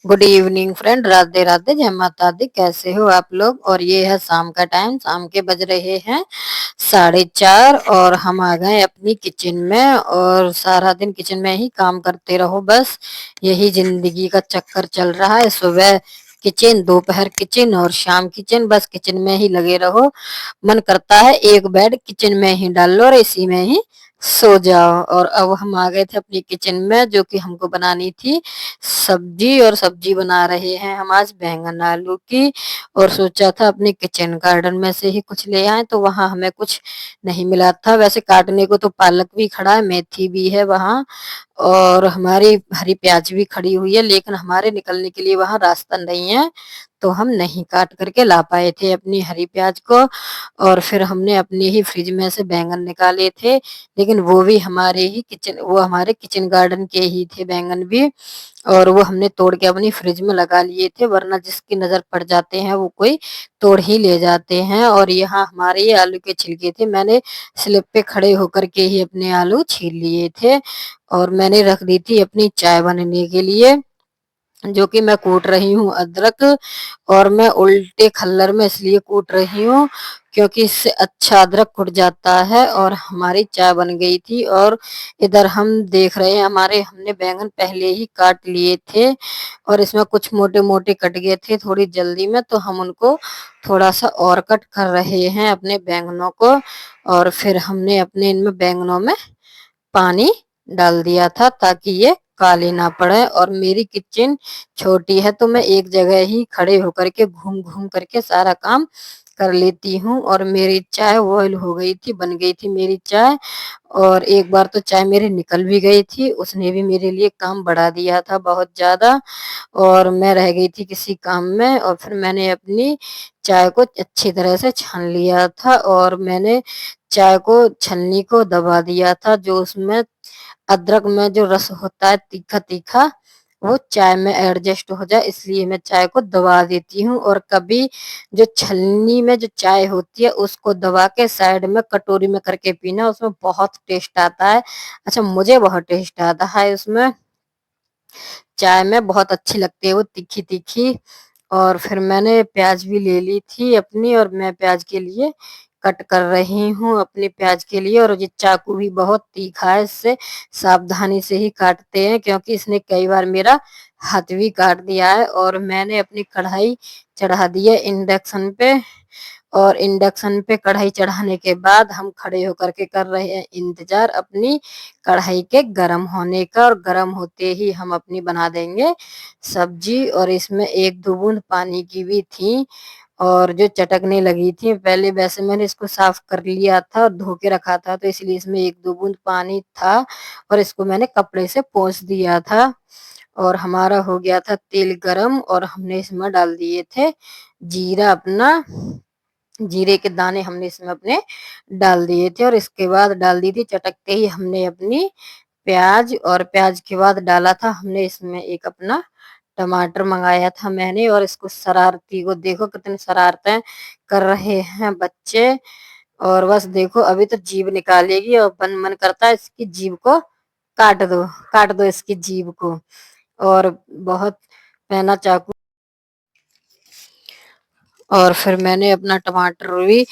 Good evening friend, Radhe Radhe, जय माता दी। कैसे हो आप लोग? और ये है शाम का टाइम, शाम के बज रहे हैं 4:30 और हम आ गए अपनी किचन में। और सारा दिन किचन में ही काम करते रहो, बस यही जिंदगी का चक्कर चल रहा है। सुबह किचन, दोपहर किचन और शाम किचन, बस किचन में ही लगे रहो। मन करता है एक बेड किचन में ही डाल लो और इसी में ही सो जाओ। और अब हम आ गए थे अपनी किचन में, जो कि हमको बनानी थी सब्जी। और सब्जी बना रहे हैं हम आज बैंगन आलू की। और सोचा था अपने किचन गार्डन में से ही कुछ ले आए, तो वहां हमें कुछ नहीं मिला था। वैसे काटने को तो पालक भी खड़ा है, मेथी भी है वहां, और हमारी हरी प्याज भी खड़ी हुई है, लेकिन हमारे निकलने के लिए वहां रास्ता नहीं है, तो हम नहीं काट करके ला पाए थे अपनी हरी प्याज को। और फिर हमने अपने ही फ्रिज में से बैंगन निकाले थे, लेकिन वो हमारे किचन गार्डन के ही थे बैंगन भी। और वो हमने तोड़ के अपनी फ्रिज में लगा लिए थे, वरना जिसकी नजर पड़ जाते हैं वो कोई तोड़ ही ले जाते हैं। और यहाँ हमारे ये आलू के छिलके थे, मैंने स्लिप पे खड़े होकर के ही अपने आलू छील लिए थे। और मैंने रख दी थी अपनी चाय बनने के लिए, जो कि मैं कूट रही हूँ अदरक। और मैं उल्टे खल्लर में इसलिए कूट रही हूँ क्योंकि इससे अच्छा अदरक कुट जाता है। और हमारी चाय बन गई थी। और इधर हम देख रहे हैं, हमारे हमने बैंगन पहले ही काट लिए थे, और इसमें कुछ मोटे मोटे कट गए थे थोड़ी जल्दी में, तो हम उनको थोड़ा सा और कट कर रहे हैं अपने बैंगनों को। और फिर हमने अपने इनमें बैंगनों में पानी डाल दिया था ताकि ये काली ना पड़े। और मेरी किचन छोटी है, तो मैं एक जगह ही खड़े होकर के घूम घूम करके सारा काम कर लेती हूँ। और मेरी चाय बॉयल हो गई थी, बन गई थी मेरी चाय। और एक बार तो चाय मेरी निकल भी गई थी, उसने भी मेरे लिए काम बढ़ा दिया था बहुत ज्यादा। और मैं रह गई थी किसी काम में, और फिर मैंने अपनी चाय को अच्छी तरह से छान लिया था। और मैंने चाय को छलनी को दबा दिया था, जो उसमें अदरक में जो रस होता है तीखा तीखा, वो चाय में एडजस्ट हो जाए, इसलिए मैं चाय को दबा देती हूँ। और कभी जो छलनी में जो चाय होती है उसको दबा के साइड में कटोरी में करके पीना, उसमें बहुत टेस्ट आता है। अच्छा, मुझे बहुत टेस्ट आता है उसमें, चाय में बहुत अच्छी लगती है वो तीखी तीखी। और फिर मैंने प्याज भी ले ली थी अपनी, और मैं प्याज के लिए कट कर रही हूँ अपने प्याज के लिए। और ये चाकू भी बहुत तीखा है, इससे सावधानी से ही काटते हैं, क्योंकि इसने कई बार मेरा हाथ भी काट दिया है। और मैंने अपनी कढ़ाई चढ़ा दी है इंडक्शन पे। और इंडक्शन पे कढ़ाई चढ़ाने के बाद हम खड़े होकर के कर रहे हैं इंतजार अपनी कढ़ाई के गरम होने का। और गरम होते ही हम अपनी बना देंगे सब्जी। और इसमें एक दो बूंद पानी की भी थी, और जो चटकने लगी थी पहले, वैसे मैंने इसको साफ कर लिया था और धो के रखा था, तो इसलिए इसमें एक दो बूंद पानी था। और इसको मैंने कपड़े से पोंछ दिया था। और हमारा हो गया था तेल गरम, और हमने इसमें डाल दिए थे जीरा अपना, जीरे के दाने हमने इसमें अपने डाल दिए थे। और इसके बाद डाल दी थी, चटकते ही हमने अपनी प्याज। और प्याज के बाद डाला था हमने इसमें एक अपना टमाटर मंगाया था मैंने। और इसको शरारती को देखो कितनी शरारतें कर रहे हैं बच्चे। और बस देखो, अभी तो जीभ निकालेगी और मन करता है इसकी जीभ को काट दो, काट दो इसकी जीभ को। और बहुत पहना चाकू। और फिर मैंने अपना टमाटर भी,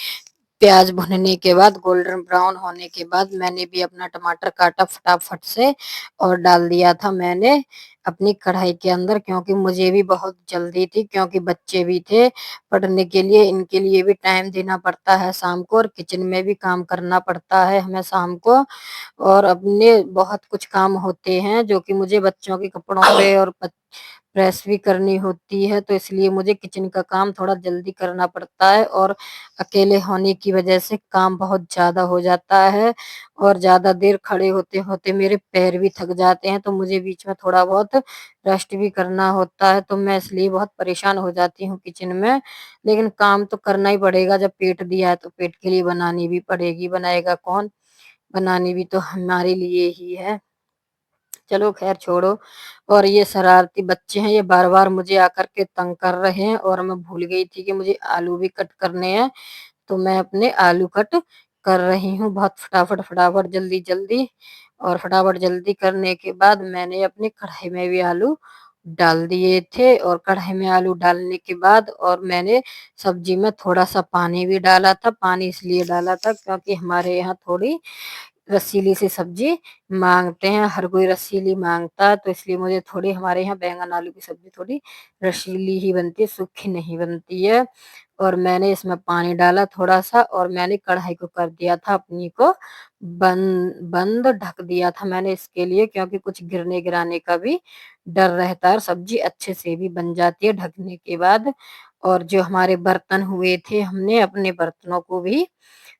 प्याज भुनने के बाद गोल्डन ब्राउन होने के बाद, मैंने भी अपना टमाटर काटा फटाफट से और डाल दिया था मैंने अपनी कढ़ाई के अंदर, क्योंकि मुझे भी बहुत जल्दी थी, क्योंकि बच्चे भी थे पढ़ने के लिए, इनके लिए भी टाइम देना पड़ता है शाम को, और किचन में भी काम करना पड़ता है हमें शाम को। और अपने बहुत कुछ काम होते हैं जो कि मुझे बच्चों के कपड़ों पे और प्रेस भी करनी होती है, तो इसलिए मुझे किचन का काम थोड़ा जल्दी करना पड़ता है। और अकेले होने की वजह से काम बहुत ज्यादा हो जाता है, और ज्यादा देर खड़े होते होते मेरे पैर भी थक जाते हैं, तो मुझे बीच में थोड़ा बहुत रेस्ट भी करना होता है, तो मैं इसलिए बहुत परेशान हो जाती हूँ किचन में। लेकिन काम तो करना ही पड़ेगा, जब पेट दिया है तो पेट के लिए बनानी भी पड़ेगी, बनाएगा कौन? बनानी भी तो हमारे लिए ही है। चलो खैर छोड़ो। और ये शरारती बच्चे हैं, ये बार बार मुझे आकर के तंग कर रहे हैं, और मैं भूल गई थी कि मुझे आलू भी कट करने हैं, तो मैं अपने आलू कट कर रही हूँ बहुत फटाफट फटाफट जल्दी जल्दी। और फटाफट जल्दी करने के बाद मैंने अपनी कढ़ाई में भी आलू डाल दिए थे और कढ़ाई में आलू डालने के बाद और मैंने सब्जी में थोड़ा-सा पानी भी डाला था। पानी इसलिए डाला था क्योंकि हमारे यहाँ थोड़ी रसीली सी सब्जी माँगते हैं, हर कोई रसीली माँगता है, तो इसलिए मुझे थोड़ी हमारे यहाँ बैंगन आलू की सब्जी थोड़ी रसीली ही बनती है, सूखी नहीं बनती है। और मैंने इसमें पानी डाला थोड़ा-सा और मैंने कढ़ाई को कर दिया था अपनी को बंद ढक दिया था मैंने इसके लिए क्योंकि कुछ गिरने-गिराने का भी डर रहता है और सब्जी अच्छे से भी बन जाती है ढकने के बाद। और जो हमारे बर्तन हुए थे, हमने अपने बर्तनों को भी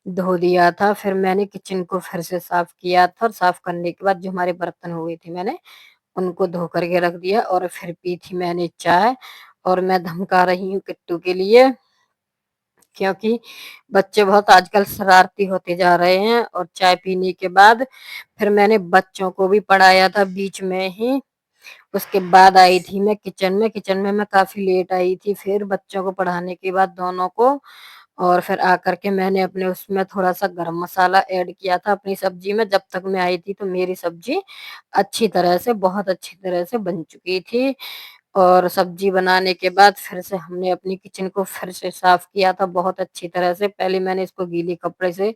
धो दिया था। फिर मैंने किचन को फिर से साफ किया था और साफ करने के बाद जो हमारे बर्तन हुए थे मैंने उनको धो कर के रख दिया और फिर पी थी मैंने चाय और मैं धमका रही हूँ किट्टू के लिए क्योंकि बच्चे बहुत आजकल शरारती होते जा रहे हैं और चाय पीने के बाद फिर मैंने बच्चों को भी पढ़ाया था बीच में ही। उसके बाद आई थी मैं किचन में मैं काफ़ी लेट आई थी। फिर बच्चों को पढ़ाने के बाद दोनों को और फिर आकर के मैंने अपने उसमें थोड़ा-सा गरम मसाला ऐड किया था अपनी सब्ज़ी में। जब तक मैं आई थी तो मेरी सब्ज़ी अच्छी तरह से बहुत अच्छी तरह से बन चुकी थी। और सब्ज़ी बनाने के बाद फिर से हमने अपनी किचन को फिर से साफ़ किया था बहुत अच्छी तरह से। पहले मैंने इसको गीले कपड़े से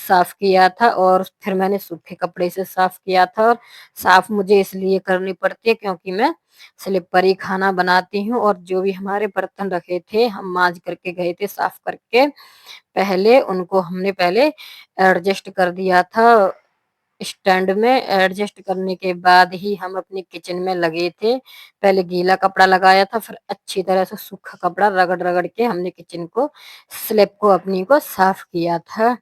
साफ़ किया था और फिर मैंने सूखे कपड़े से साफ़ किया था। और साफ़ मुझे इसलिए करनी पड़ती है क्योंकि मैं स्लिप पर ही खाना बनाती हूँ और जो भी हमारे बर्तन रखे थे, हम माँज करके गए थे साफ़ करके। पहले उनको हमने पहले एडजस्ट कर दिया था स्टैंड में। एडजस्ट करने के बाद ही हम अपनी किचन में लगे थे। पहले गीला कपड़ा लगाया था, फिर अच्छी तरह से सूखा कपड़ा रगड़-रगड़ के हमने किचन को स्लैब को अपनी को साफ किया था।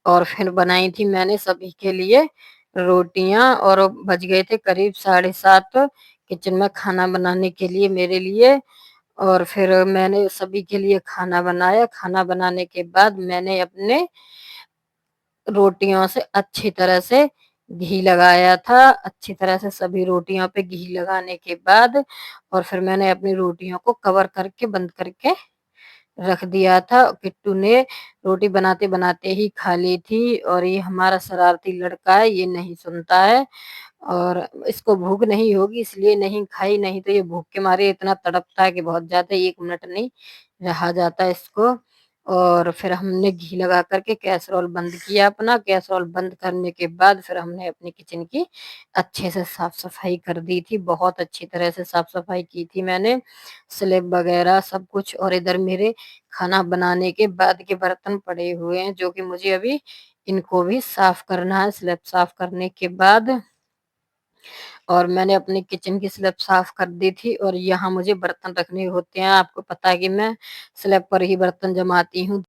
और फिर बनाई थी मैंने सभी के लिए रोटियाँ और बज गए थे करीब 7:30 किचन में खाना बनाने के लिए मेरे लिए। और फिर मैंने सभी के लिए खाना बनाया। खाना बनाने के बाद मैंने अपने रोटियों से अच्छी तरह से घी लगाया था। अच्छी तरह से सभी रोटियों पे घी लगाने के बाद और फिर मैंने अपनी रोटियों को कवर करके बंद करके रख दिया था। किट्टू ने रोटी बनाते-बनाते ही खा ली थी और ये हमारा शरारती लड़का है, ये नहीं सुनता है और इसको भूख नहीं होगी इसलिए नहीं खाई, नहीं तो ये भूख के मारे इतना तड़पता है कि बहुत ज़्यादा 1 मिनट नहीं रहा जाता इसको। और फिर हमने घी लगा कर के कैसरोल बंद किया अपना। कैसरोल बंद करने के बाद फिर हमने अपनी किचन की अच्छे से साफ-सफाई कर दी थी। बहुत अच्छी तरह से साफ-सफाई की थी मैंने, स्लैब वगैरह सब कुछ। और इधर मेरे खाना बनाने के बाद के बर्तन पड़े हुए हैं जो कि मुझे अभी इनको भी साफ करना है स्लैब साफ करने के बाद। और मैंने अपनी किचन की स्लैब साफ कर दी थी और यहाँ मुझे बर्तन रखने होते हैं। आपको पता है कि मैं स्लैब पर ही बर्तन जमाती हूँ।